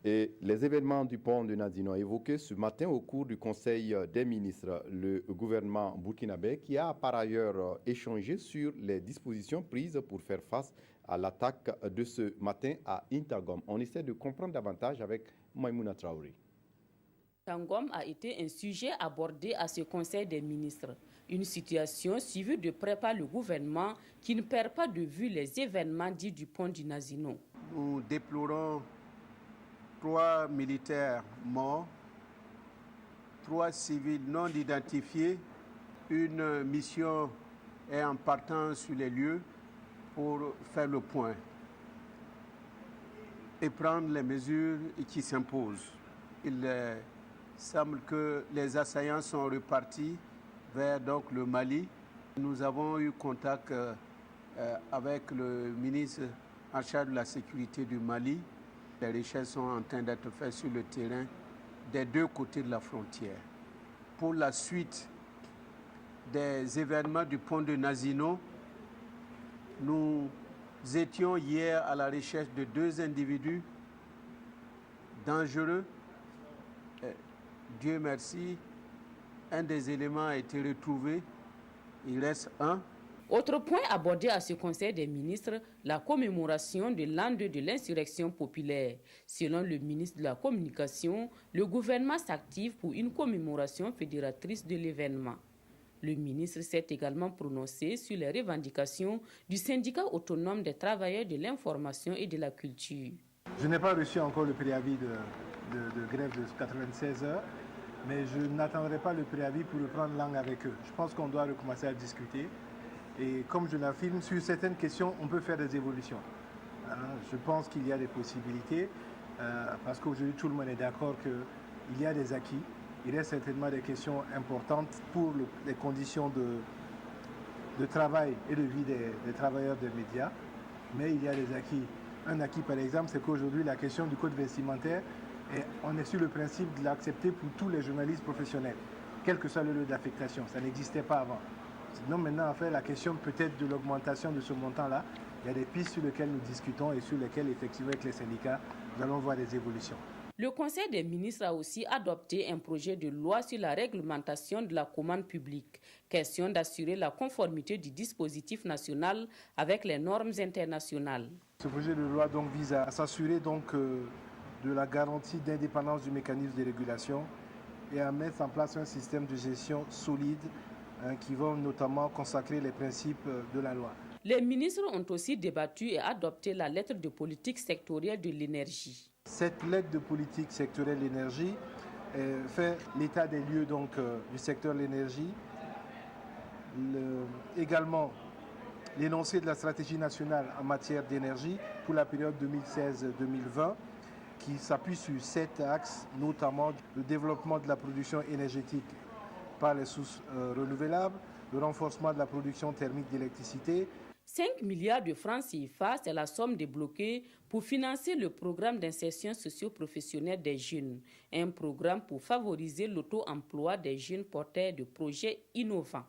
Et les événements du pont de Nazino évoqués ce matin au cours du Conseil des ministres, le gouvernement burkinabé qui a par ailleurs échangé sur les dispositions prises pour faire face à l'attaque de ce matin à Intagom. On essaie de comprendre davantage avec Maïmouna Traoré. Intagom a été un sujet abordé à ce Conseil des ministres. Une situation suivie de près par le gouvernement qui ne perd pas de vue les événements dits du pont du Nazino. Nous déplorons 3 militaires morts, 3 civils non identifiés. Une mission est en partant sur les lieux pour faire le point et prendre les mesures qui s'imposent. Il semble que les assaillants sont repartis vers donc, le Mali. Nous avons eu contact avec le ministre en charge de la sécurité du Mali. Les recherches sont en train d'être faites sur le terrain des 2 côtés de la frontière. Pour la suite des événements du pont de Nazino, nous étions hier à la recherche de 2 individus dangereux. Dieu merci, un des éléments a été retrouvé, il reste un. Autre point abordé à ce Conseil des ministres, la commémoration de l'an 2 de l'insurrection populaire. Selon le ministre de la Communication, le gouvernement s'active pour une commémoration fédératrice de l'événement. Le ministre s'est également prononcé sur les revendications du syndicat autonome des travailleurs de l'information et de la culture. Je n'ai pas reçu encore le préavis de grève de 96 heures, mais je n'attendrai pas le préavis pour reprendre langue avec eux. Je pense qu'on doit recommencer à discuter. Et comme je l'affirme, sur certaines questions, on peut faire des évolutions. Je pense qu'il y a des possibilités, parce qu'aujourd'hui, tout le monde est d'accord qu'il y a des acquis. Il reste certainement des questions importantes pour les conditions de travail et de vie des travailleurs des médias. Mais il y a des acquis. Un acquis, par exemple, c'est qu'aujourd'hui, la question du code vestimentaire, on est sur le principe de l'accepter pour tous les journalistes professionnels, quel que soit le lieu d'affectation. Ça n'existait pas avant. Sinon, maintenant, en fait, la question peut-être de l'augmentation de ce montant-là, il y a des pistes sur lesquelles nous discutons et sur lesquelles, effectivement, avec les syndicats, nous allons voir des évolutions. Le Conseil des ministres a aussi adopté un projet de loi sur la réglementation de la commande publique. Question d'assurer la conformité du dispositif national avec les normes internationales. Ce projet de loi donc, vise à s'assurer de la garantie d'indépendance du mécanisme de régulation et à mettre en place un système de gestion solide qui vont notamment consacrer les principes de la loi. Les ministres ont aussi débattu et adopté la lettre de politique sectorielle de l'énergie. Cette lettre de politique sectorielle de l'énergie fait l'état des lieux du secteur de l'énergie, également l'énoncé de la stratégie nationale en matière d'énergie pour la période 2016-2020 qui s'appuie sur 7 axes, notamment le développement de la production énergétique par les sources renouvelables, le renforcement de la production thermique d'électricité. 5 milliards de francs CFA, c'est la somme débloquée pour financer le programme d'insertion socio-professionnelle des jeunes, un programme pour favoriser l'auto-emploi des jeunes porteurs de projets innovants.